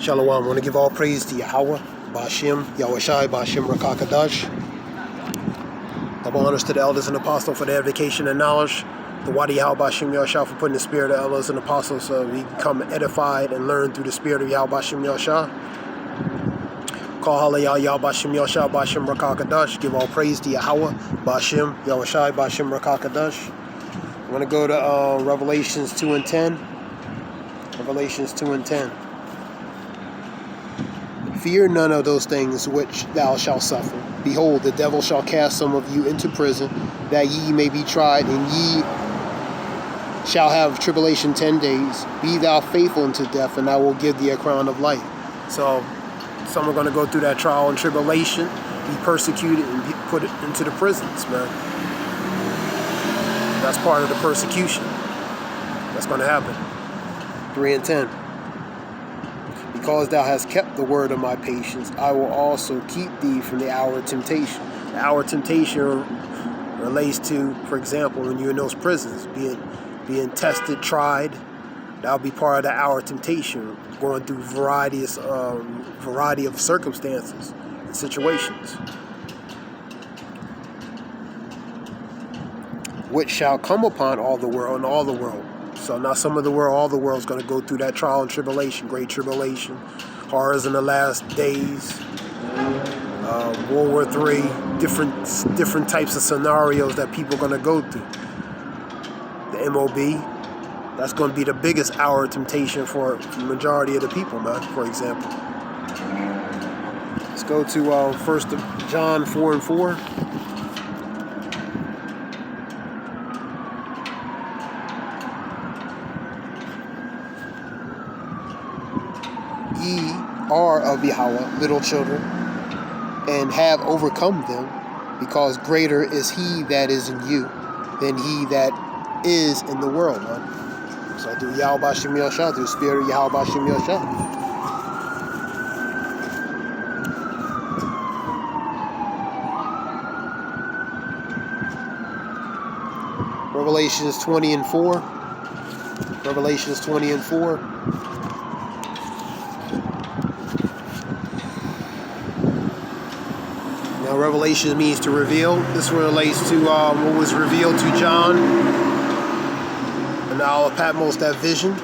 Shalom. I want to give all praise to Yahweh, Ba'ashem, Yahushai, Ba'ashem Rakakadash. Double honors to the elders and apostles for their education and knowledge. The Wadi Yahweh, Ba'ashem Yahushai, for putting the spirit of the elders and apostles so we become edified and learn through the spirit of Yahweh, Ba'ashem Yahushai. Call Hallelujah, Yahweh, Ba'ashem Yahushai, Ba'ashem Rakakadash. Give all praise to Yahweh, Ba'ashem, Yahushai, Ba'ashem Rakakadash. I'm going to go to Revelations 2 and 10. Revelations 2 and 10. Fear none of those things which thou shalt suffer. Behold, the devil shall cast some of you into prison, that ye may be tried, and ye shall have tribulation 10 days. Be thou faithful unto death, and I will give thee a crown of life. So, some are going to go through that trial and tribulation, be persecuted, and be put into the prisons, man. That's part of the persecution. That's going to happen. 3 and 10. Because thou hast kept the word of my patience, I will also keep thee from the hour of temptation. The hour of temptation relates to, for example, when you're in those prisons, being tested, tried. That'll be part of the hour of temptation, going through variety of circumstances and situations. Which shall come upon all the world and all the world. So not some of the world, all the world's going to go through that trial and tribulation, great tribulation, horrors in the last days, World War III, different types of scenarios that people are going to go through. The MOB, that's going to be the biggest hour of temptation for the majority of the people, man, for example. Let's go to 1 John 4 and 4. Ye are of Yahweh, little children, and have overcome them, because greater is he that is in you than he that is in the world, man. So through Yahweh Ba'ashem Yahushai, through the spirit of Yahweh Ba'ashem Yahushai. Revelations 20 and 4. Revelations 20 and 4. Now, revelation means to reveal. This relates to what was revealed to John in the Isle of Patmos, that vision,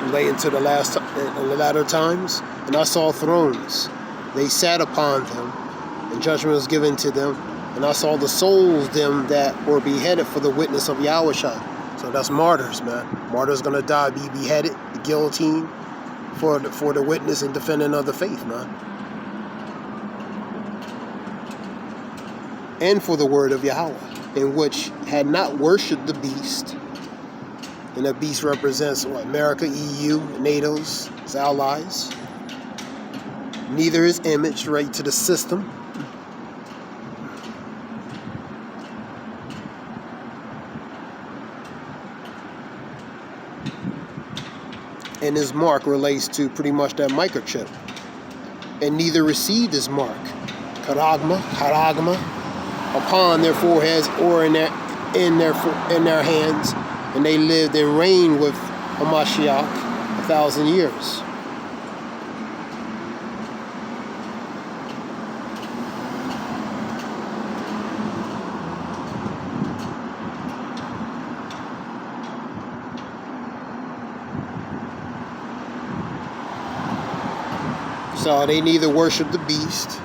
relating to the latter times. And I saw thrones. They sat upon them, and judgment was given to them. And I saw the souls them that were beheaded for the witness of Yahushua. So that's martyrs, man. Martyrs gonna die, be beheaded, the guillotine for the witness and defending of the faith, man. And for the word of Yahweh, in which had not worshipped the beast. And the beast represents what? America, EU, NATO's, its allies. Neither his image, right, to the system. And his mark relates to pretty much that microchip. And neither received his mark, charagma, upon their foreheads or in their hands, and they lived and reigned with Hamashiach 1,000 years. So they neither worship the beast,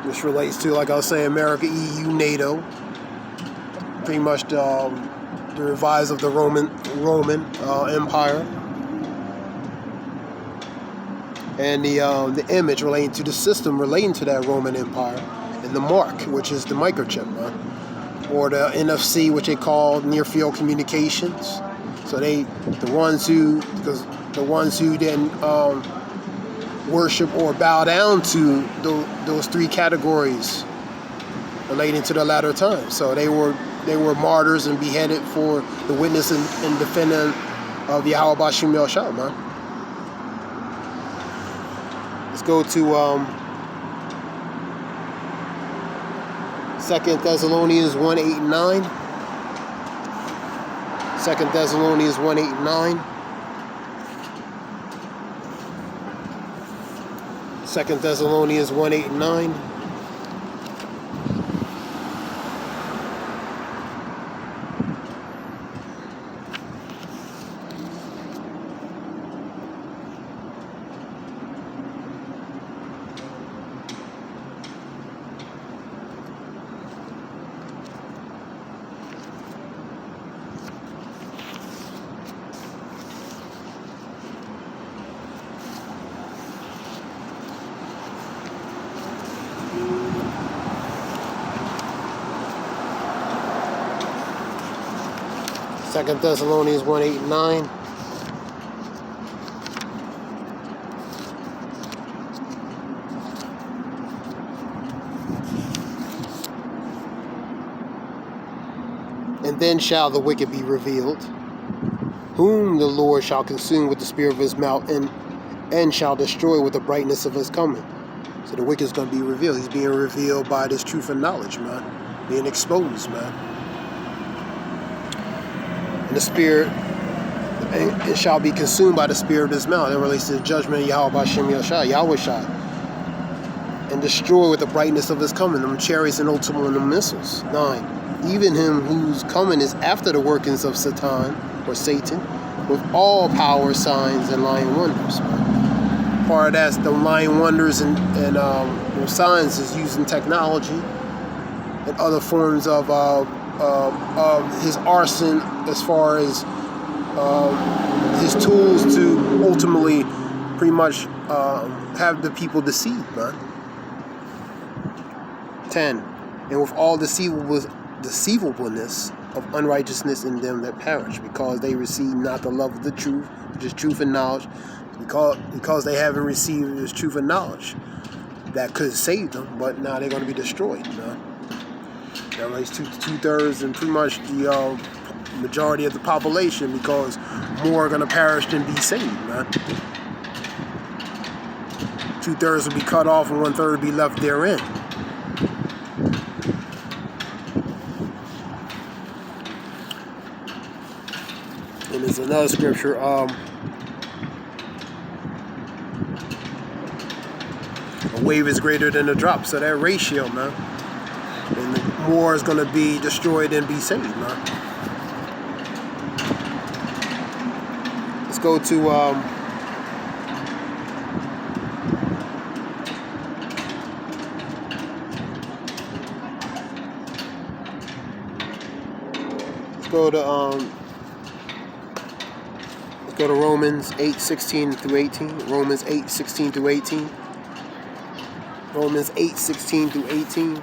which relates to, like I was saying, America, EU, NATO, pretty much the rise of the Roman Empire, and the image relating to the system relating to that Roman Empire, and the mark, which is the microchip, or the NFC, which they call near field communications. So the ones who then worship or bow down to those three categories relating to the latter times. So they were martyrs and beheaded for the witness and defending of Yahweh Ba'ashem Yahushai, man. Let's go to 2 Thessalonians 1, 8 and 9. 2 Thessalonians 1, 8, and 9. 2 Thessalonians 1, 8, and 9. Second Thessalonians 1, 8, and 9. And then shall the wicked be revealed, whom the Lord shall consume with the spirit of his mouth, and shall destroy with the brightness of his coming. So the wicked is going to be revealed. He's being revealed by this truth and knowledge, man. Being exposed, man. And the spirit, and it shall be consumed by the spirit of his mouth. That relates to the judgment of Yahweh Shai, and destroy with the brightness of his coming, them chariots and ultimate and them missiles. 9. Even him whose coming is after the workings of Satan, or Satan, with all power, signs, and lying wonders. Part of that's the lying wonders and signs is using technology and other forms of his arson, as far as his tools to ultimately pretty much have the people deceived, man. 10. And with all deceivableness of unrighteousness in them that perish, because they receive not the love of the truth, which is truth and knowledge, because they haven't received this truth and knowledge that could save them, but now they're going to be destroyed, man. That relates to two-thirds and pretty much the majority of the population, because more are going to perish than be saved, man. 2/3 will be cut off and 1/3 will be left therein. And there's another scripture, a wave is greater than a drop, so that ratio, man. And more is going to be destroyed than be saved, man. Let's go to Romans 8:16 through 18. Romans 8:16 through 18. Romans 8:16 through 18.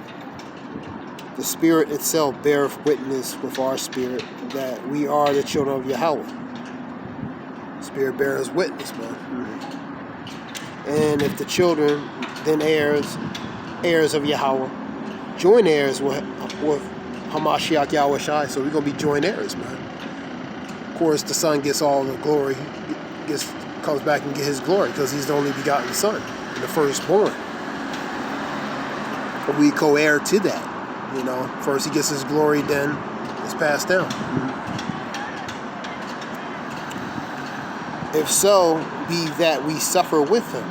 The Spirit itself beareth witness with our spirit that we are the children of Yahweh. Spirit bears witness, man. And if the children, then heirs of Yahweh, joint heirs with Hamashiach Yahweh Shai. So we're going to be joint heirs, man. Of course, the Son gets all the glory. Comes back and get his glory because he's the only begotten Son, and the firstborn. But we co-heir to that. You know, first he gets his glory, then it's passed down. If so, be that we suffer with him,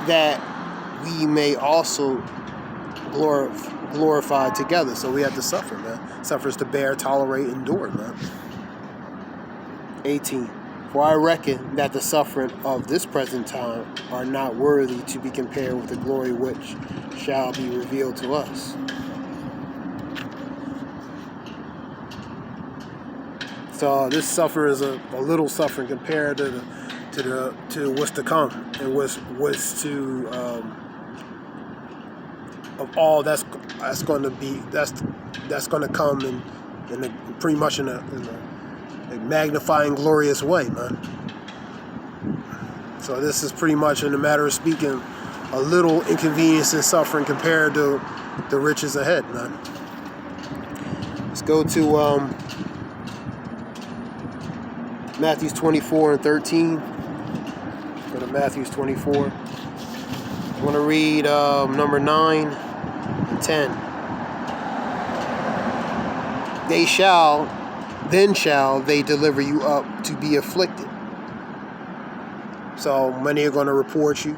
that we may also glorify together. So we have to suffer, man. Suffers to bear, tolerate, endure, man. 18. For I reckon that the suffering of this present time are not worthy to be compared with the glory which shall be revealed to us. So this suffering is a little suffering compared to what's to come, and what's to of all that's going to be that's going to come in pretty much in a magnifying, glorious way, man. So this is pretty much, in a matter of speaking, a little inconvenience and suffering compared to the riches ahead, man. Let's go to Matthew 24 and 13. Go to Matthew 24. I'm going to read number 9 and 10. They shall then shall they deliver you up to be afflicted. So many are going to report you,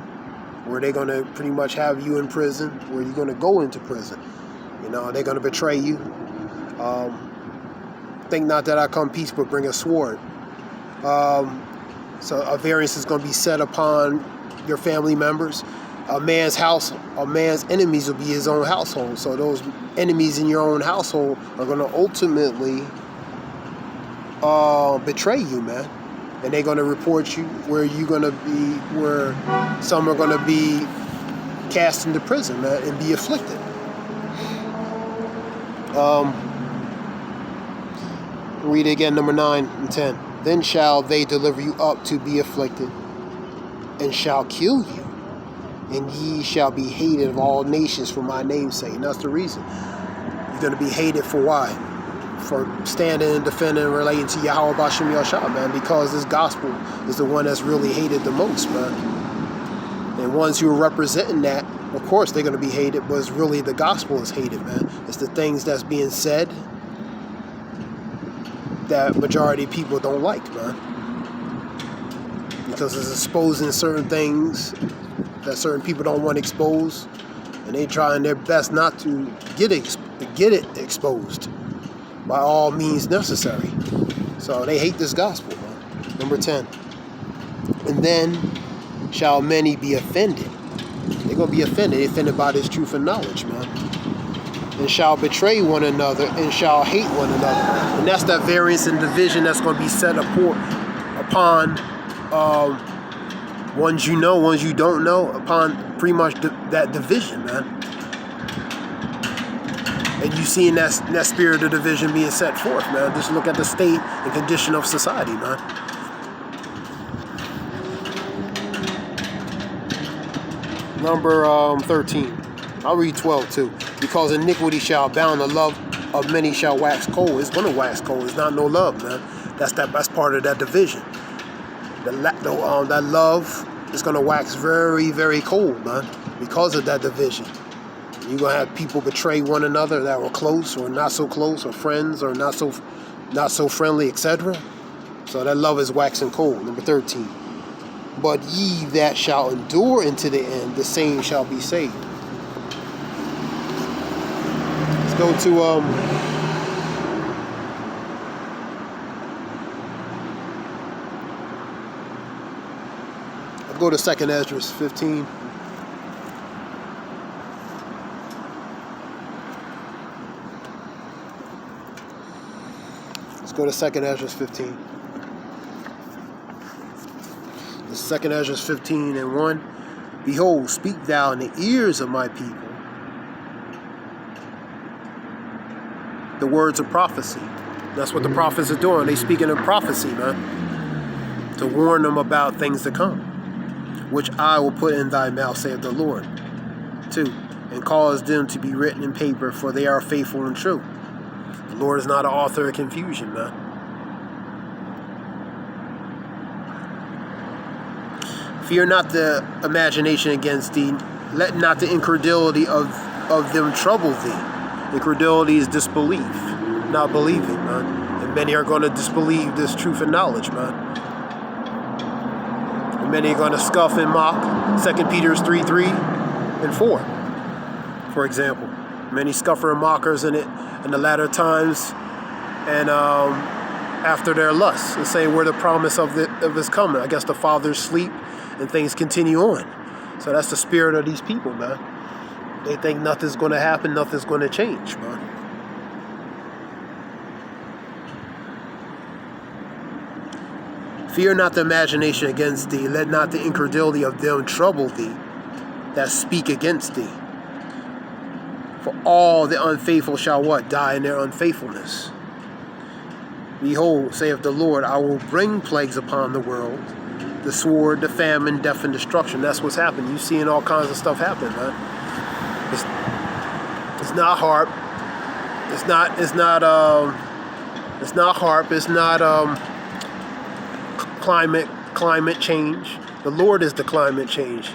where they're going to pretty much have you in prison, where you're going to go into prison. You know, they're going to betray you. Think not that I come peace, but bring a sword. So a variance is going to be set upon your family members. A man's enemies will be his own household. So those enemies in your own household are going to ultimately betray you, man. And they're going to report you where you're going to be, where some are going to be cast into prison, man, and be afflicted. Read it again, number 9 and 10. Then shall they deliver you up to be afflicted, and shall kill you, and ye shall be hated of all nations for my name's sake. And that's the reason. You're going to be hated for why? For standing and defending and relating to Yahweh B'Shem Yahshua, man, because this gospel is the one that's really hated the most, man. And ones who are representing that, of course, they're going to be hated, but it's really the gospel is hated, man. It's the things that's being said that majority of people don't like, man. Because it's exposing certain things that certain people don't want exposed, and they trying their best not to get it exposed by all means necessary. So they hate this gospel, man. Number 10. And then shall many be offended. They're going to be offended. They're offended by this truth and knowledge, man. And shall betray one another, and shall hate one another. And that's that variance and division that's going to be set upon ones you know, ones you don't know, upon pretty much that division, man. And you seeing that spirit of division being set forth, man. Just look at the state and condition of society, man. Number 13. I'll read 12 too. Because iniquity shall abound, the love of many shall wax cold. It's going to wax cold. It's not no love, man. That's part of that division. That love is going to wax very, very cold, man, because of that division. You're going to have people betray one another that were close or not so close, or friends or not so friendly, etc. So that love is waxing cold. Number 13. But ye that shall endure into the end, the same shall be saved. Let's go to I'll go to 2nd Ezra 15. Let's go to 2nd Ezra 15. The 2nd Ezra 15 and 1. Behold, speak thou in the ears of my people the words of prophecy. That's what the prophets are doing. They speaking in prophecy, man, to warn them about things to come, which I will put in thy mouth, saith the Lord. 2. And cause them to be written in paper, for they are faithful and true. The Lord is not an author of confusion, man. Fear not the imagination against thee. Let not the incredulity of them trouble thee. Incredulity is disbelief, not believing, man. And many are going to disbelieve this truth and knowledge, man. And many are going to scoff and mock 2 Peter 3:3 and 4, for example. Many scuffer and mockers in the latter times, and after their lusts, and say where the promise of his coming. I guess the fathers sleep and things continue on. So that's the spirit of these people, man. They think nothing's going to happen, nothing's going to change, man. Fear not the imagination against thee. Let not the incredulity of them trouble thee that speak against thee. For all the unfaithful shall what? Die in their unfaithfulness. Behold, saith the Lord, I will bring plagues upon the world, the sword, the famine, death, and destruction. That's what's happening. You're seeing all kinds of stuff happen, man. It's not HARP. It's not HARP. It's not climate change. The Lord is the climate change.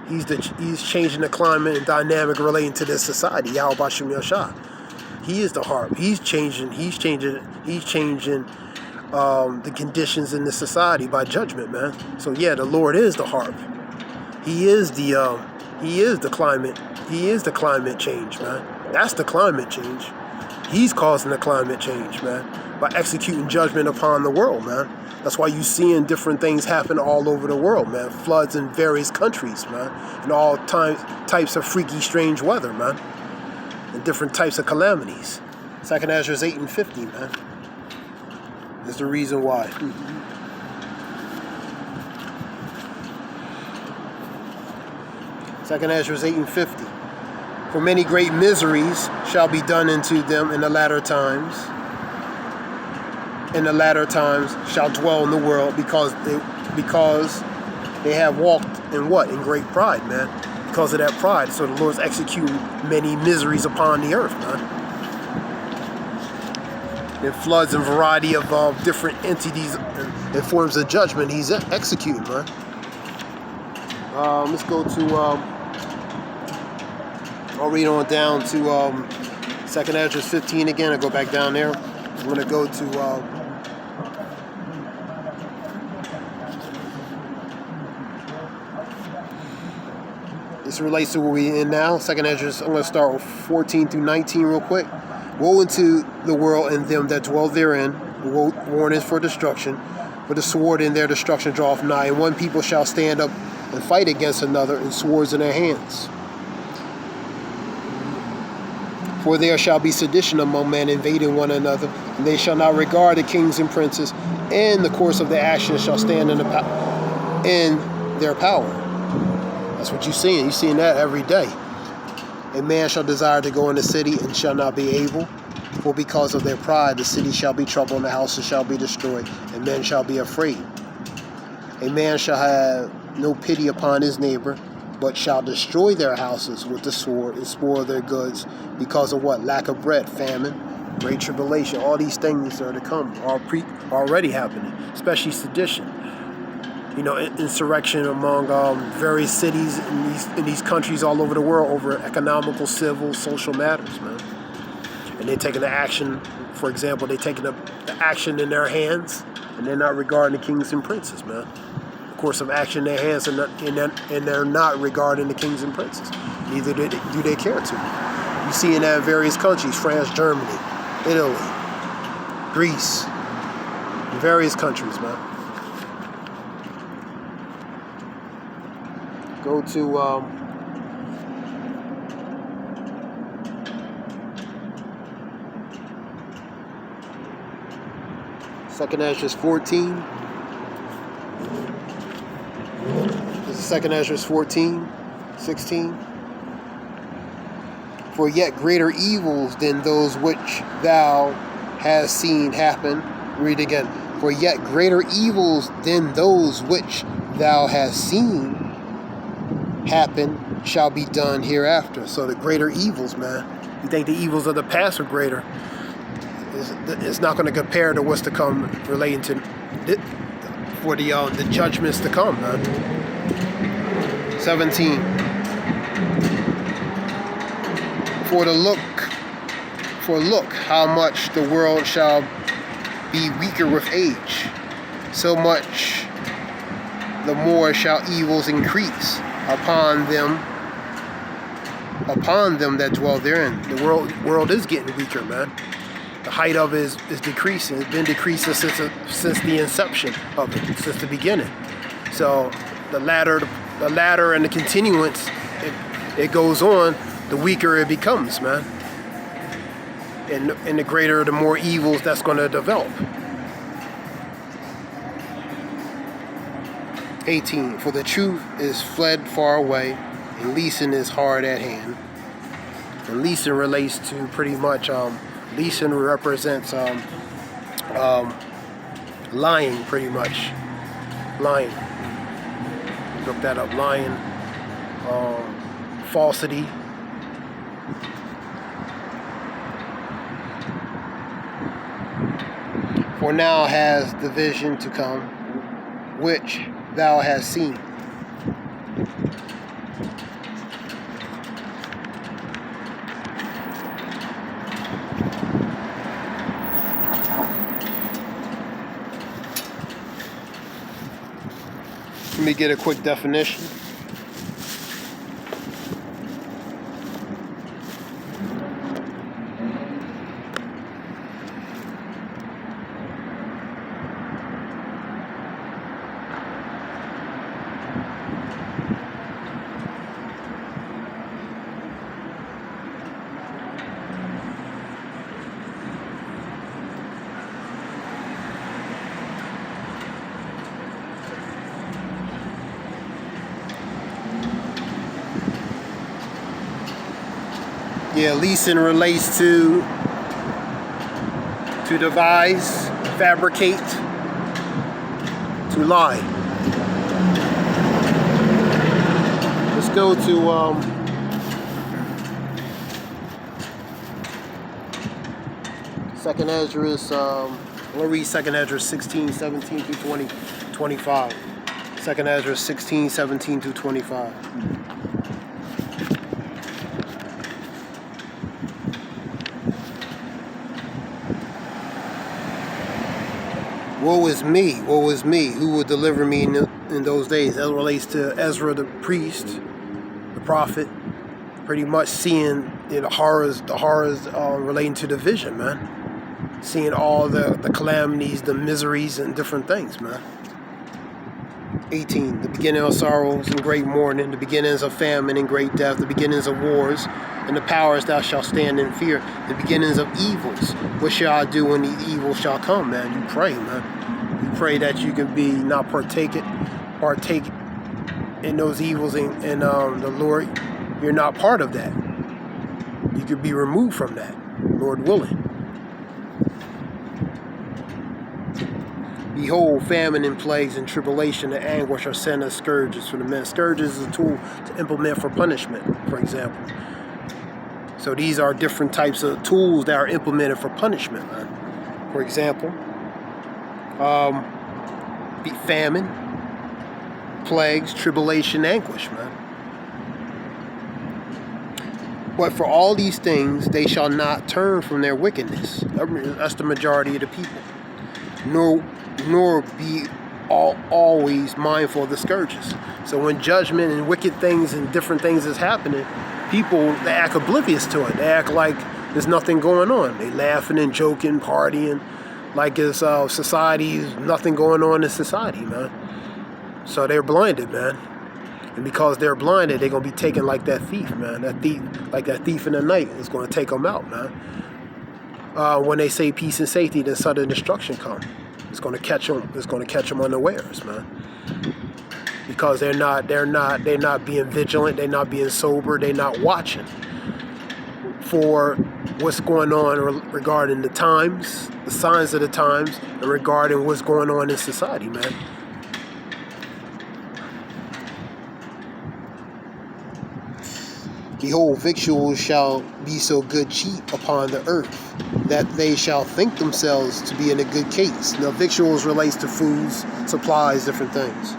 He's changing the climate and dynamic relating to this society. Yahweh B'Shem Yahshua. He is the harp. He's changing the conditions in the society by judgment, man. So yeah, the Lord is the harp. He is the climate. He is the climate change, man. That's the climate change. He's causing the climate change, man, by executing judgment upon the world, man. That's why you seeing different things happen all over the world, man. Floods in various countries, man, and all types of freaky, strange weather, man, and different types of calamities. 2nd Ezra 8:50, man. Is the reason why. Second Ezra 8:50. For many great miseries shall be done unto them in the latter times. In the latter times shall dwell in the world because they have walked in what? In great pride, man. Because of that pride. So the Lord's executing many miseries upon the earth, man. And floods and variety of different entities and forms of judgment he's executing, man. Let's go to I'll read on down to 2nd Ezra 15 again. I'll go back down there. I'm going to go to this relates to where we're in now. 2nd Ezra, I'm going to start with 14 through 19 real quick. Woe unto the world and them that dwell therein. Warning for destruction. For the sword in their destruction draweth nigh. And one people shall stand up and fight against another, and swords in their hands. For there shall be sedition among men, invading one another, and they shall not regard the kings and princes, and the course of their actions shall stand in their power. That's what you're seeing. You're seeing that every day. A man shall desire to go in the city and shall not be able, for because of their pride the city shall be troubled, and the houses shall be destroyed, and men shall be afraid. A man shall have no pity upon his neighbor, but shall destroy their houses with the sword and spoil their goods, because of what? Lack of bread, famine, great tribulation. All these things are to come, are already happening, especially sedition. You know, insurrection among various cities in these countries all over the world over economical, civil, social matters, man. And they're taking the action. For example, they're taking the action in their hands, and they're not regarding the kings and princes, man. Course of action in their hands, and they're not regarding the kings and princes. Neither do they care to. You see in that in various countries: France, Germany, Italy, Greece, various countries, man. Go to 2nd Ezra 14. 2nd Ezra 14:16. For yet greater evils than those which thou hast seen happen. Read again. For yet greater evils than those which thou hast seen happen shall be done hereafter. So the greater evils, man. You think the evils of the past are greater? It's not going to compare to what's to come relating to for the judgments to come, man. 17. For look how much the world shall be weaker with age, so much the more shall evils increase upon them that dwell therein. The world is getting weaker, man. The height of it is decreasing. It's been decreasing since the inception of it, since the beginning. So the latter and the continuance, it goes on, the weaker it becomes, man. And the greater, the more evils that's going to develop. 18. For the truth is fled far away, and leasing is hard at hand. And leasing relates to pretty much, leasing represents lying, pretty much. Lying. Look that up. Lying. Falsity. For now has the vision to come, which thou hast seen. Let me get a quick definition. Yeah, leasing relates to devise, fabricate, to lie. Let's go to Second Esdras. We'll read Second Esdras 16, 17 through 20, 25. Second Esdras 16, 17 through 25. Woe is me, who will deliver me in those days? That relates to Ezra the priest, the prophet, pretty much seeing the horrors relating to the vision, man. Seeing all the calamities, the miseries, and different things, man. 18, the beginning of sorrows and great mourning, the beginnings of famine and great death, the beginnings of wars, and the powers thou shalt stand in fear, the beginnings of evils. What shall I do when the evil shall come, man? You pray, man. You pray that you can be not partake in those evils, and the Lord, you're not part of that. You could be removed from that, Lord willing. Behold, famine and plagues and tribulation and anguish are sent as scourges for the men. Scourges is a tool to implement for punishment, for example. So these are different types of tools that are implemented for punishment, man. For example, famine, plagues, tribulation, anguish, man. But for all these things, they shall not turn from their wickedness. That's the majority of the people. Nor be always mindful of the scourges. So when judgment and wicked things and different things is happening, people, they act oblivious to it. They act like there's nothing going on. They laughing and joking, partying, like it's society's nothing going on in society, man. So they're blinded, man. And because they're blinded, they're going to be taken like that thief, man. Like that thief in the night is going to take them out, man. When they say peace and safety, then sudden destruction comes. It's going to catch them. It's going to catch them unawares, man. Because they're not being vigilant. They're not being sober. They're not watching for what's going on regarding the times, the signs of the times, and regarding what's going on in society, man. Behold, victuals shall be so good cheap upon the earth, that they shall think themselves to be in a good case. Now, victuals relates to foods, supplies, different things.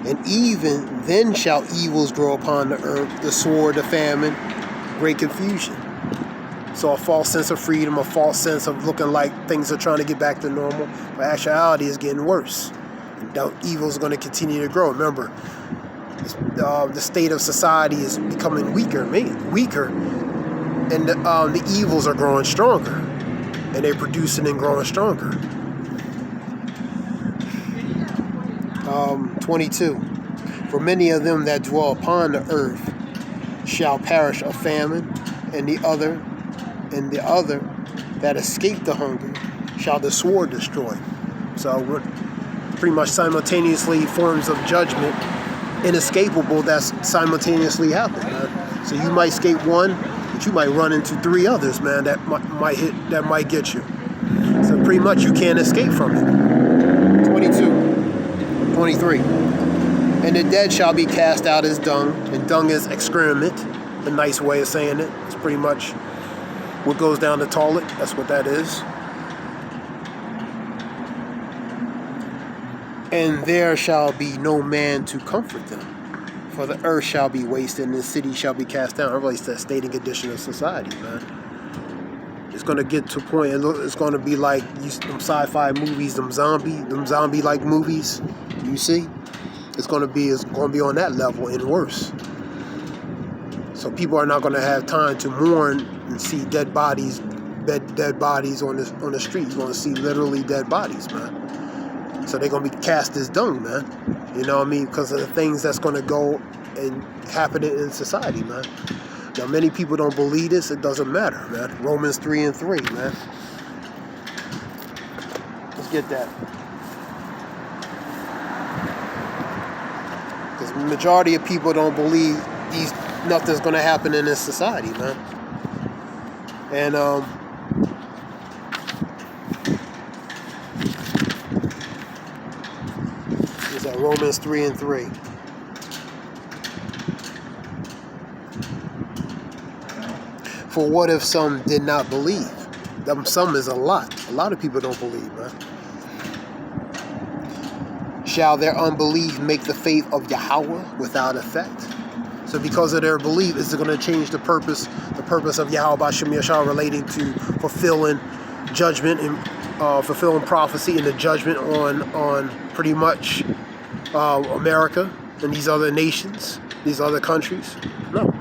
And even then shall evils grow upon the earth, the sword, the famine, great confusion. So a false sense of freedom, a false sense of looking like things are trying to get back to normal, but actuality is getting worse. And evil is going to continue to grow. Remember, the state of society is becoming weaker, and the evils are growing stronger, and they're producing and growing stronger. 22. For many of them that dwell upon the earth shall perish of famine, and the other that escape the hunger shall the sword destroy. So we're pretty much simultaneously forms of judgment, inescapable, that's simultaneously happening, man. So you might escape one, but you might run into three others, man, that might get you. So pretty much you can't escape from it. 23. And the dead shall be cast out as dung, and dung is excrement, a nice way of saying it. It's pretty much what goes down the toilet. That's what that is. And there shall be no man to comfort them, for the earth shall be wasted, and the city shall be cast down. It relates to that state and condition of society, man. It's going to get to a point, it's going to be like them sci-fi movies, them zombie-like movies, you see? It's going to be on that level and worse. So people are not going to have time to mourn and see dead bodies on the street. You're going to see literally dead bodies, man. So they're going to be cast as dung, man. You know what I mean? Because of the things that's going to go and happen in society, man. Now, many people don't believe this. It doesn't matter, man. Romans 3:3, man. Let's get that. Because the majority of people don't believe nothing's going to happen in this society, man. And is that Romans 3:3? For what if some did not believe? Them some is a lot. A lot of people don't believe, man. Shall their unbelief make the faith of Yahweh without effect? So because of their belief, is it going to change the purpose of Yahweh B'Shem Yashar relating to fulfilling judgment and fulfilling prophecy and the judgment on pretty much America and these other nations, these other countries? No.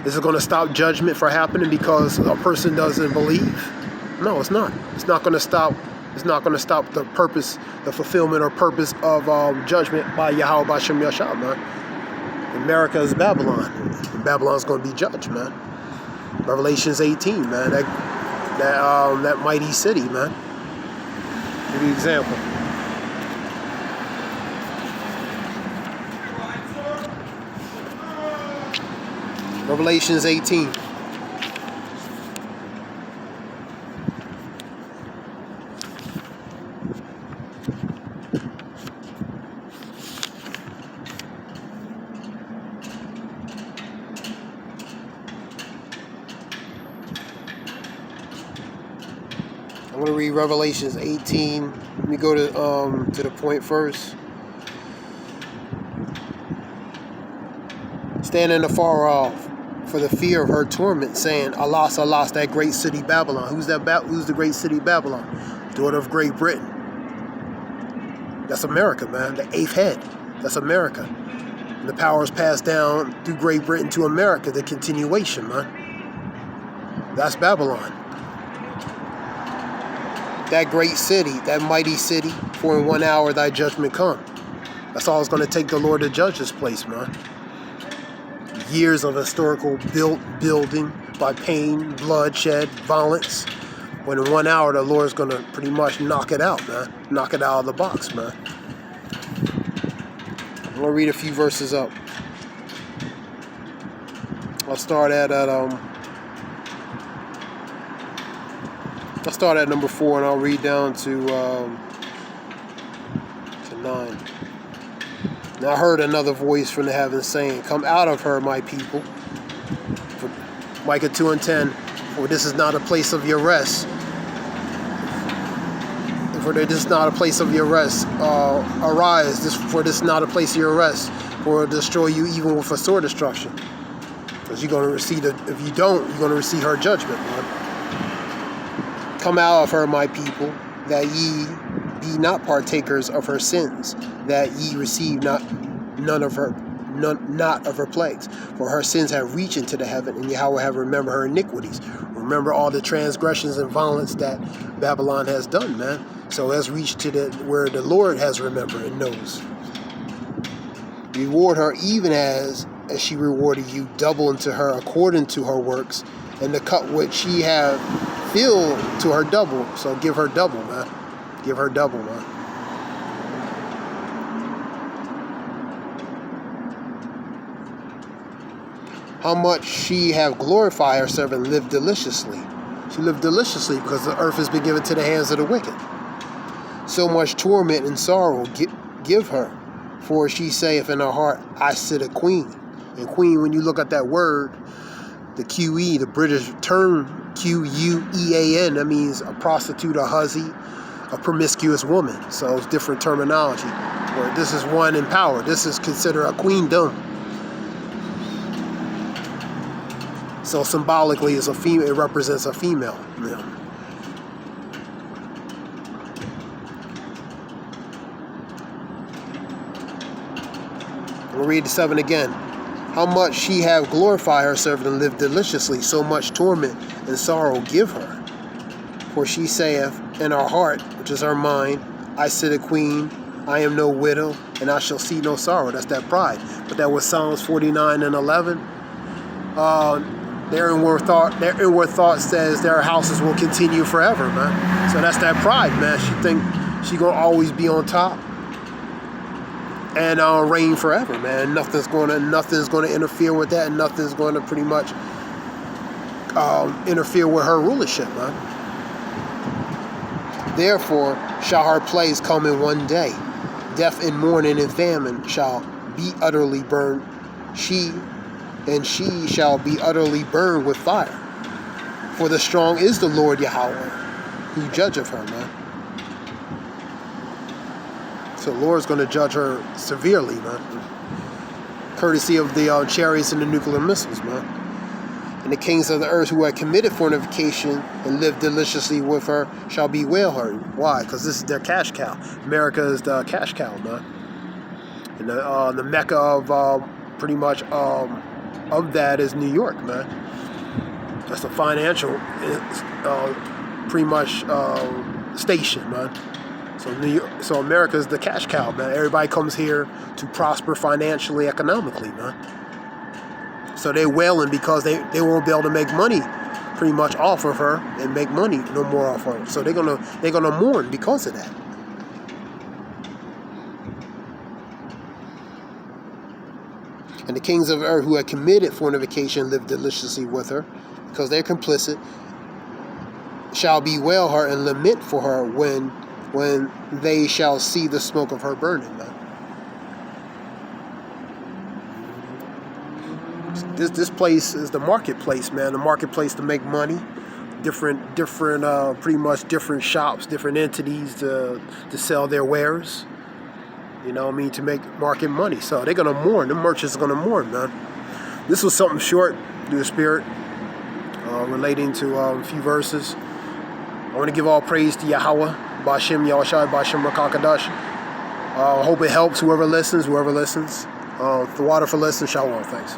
Is it going to stop judgment from happening because a person doesn't believe? No, it's not. It's not going to stop. It's not going to stop the purpose, the fulfillment or purpose of judgment by Yahweh B'Shem Yashar, man. America is Babylon. And Babylon's going to be judged, man. Revelations 18, man. That mighty city, man. Give you an example. Revelations 18. I'm going to read Revelations 18. Let me go to the point first. Standing afar off for the fear of her torment, saying, Alas, alas, that great city Babylon. Who's the great city Babylon? Daughter of Great Britain. That's America, man. The eighth head. That's America. And the power is passed down through Great Britain to America, the continuation, man. That's Babylon. That great city, that mighty city, for in 1 hour thy judgment come. That's all it's going to take the Lord to judge this place, man. Years of historical building by pain, bloodshed, violence. When in 1 hour the Lord's going to pretty much knock it out, man. Knock it out of the box, man. I'm going to read a few verses up. I'll start at number 4 and I'll read down to 9. Now I heard another voice from the heavens saying, Come out of her, my people. For Micah 2:10, for this is not a place of your rest. For this is not a place of your rest. Arise, for this is not a place of your rest. For it will destroy you even with a sword destruction. Because you're going to receive if you don't, you're going to receive her judgment, man. Come out of her, my people, that ye be not partakers of her sins, that ye receive not of her plagues. For her sins have reached into the heaven, and Yahweh have remembered her iniquities. Remember all the transgressions and violence that Babylon has done, man. So it has reached to where the Lord has remembered and knows. Reward her even as she rewarded you, double unto her according to her works, and the cup which ye have filled to her double. So give her double, man. Give her double, man. How much she have glorified herself and lived deliciously. She lived deliciously because the earth has been given to the hands of the wicked. So much torment and sorrow give her, for she saith in her heart, I sit a queen. And queen, when you look at that word, the QE, the British term Quean, that means a prostitute, a hussy, a promiscuous woman. So it's different terminology. Where this is one in power. This is considered a queendom. So symbolically, it's a female. It represents a female. Yeah. I'm going to read the 7 again. How much she have glorified her servant and lived deliciously, so much torment and sorrow give her. For she saith in her heart, which is her mind, I sit a queen, I am no widow, and I shall see no sorrow. That's that pride. But that was Psalms 49 and 11. Their inward thought says their houses will continue forever, man. So that's that pride, man. She think she gonna always be on top and reign forever, man. Nothing's gonna interfere with that, and nothing's gonna pretty much interfere with her rulership, man. Therefore shall her plagues come in one day. Death and mourning and famine shall be utterly burned. She shall be utterly burned with fire. For the strong is the Lord Yahweh, who judgeth her, man. So the Lord's going to judge her severely, man. Courtesy of the chariots and the nuclear missiles, man. And the kings of the earth who had committed fornication and lived deliciously with her shall bewail her. Why? Because this is their cash cow. America is the cash cow, man. And the mecca of pretty much of that is New York, man. That's a financial, pretty much station, man. So America is the cash cow, man. Everybody comes here to prosper financially, economically, man. So they're wailing because they won't be able to make money pretty much off of her and make money no more off her. So they're gonna mourn because of that. And the kings of earth who had committed fornication lived deliciously with her, because they're complicit, shall bewail her and lament for her when they shall see the smoke of her burning, man. This place is the marketplace, man. The marketplace to make money. Different, pretty much different shops, different entities to sell their wares. You know what I mean? To make market money. So they're going to mourn. The merchants are going to mourn, man. This was something short through the Spirit relating to a few verses. I want to give all praise to Yahweh, Ba'ashem Yahushai, Ba'ashem Rakakadash. I hope it helps whoever listens. The water for listening. Shalom. Thanks.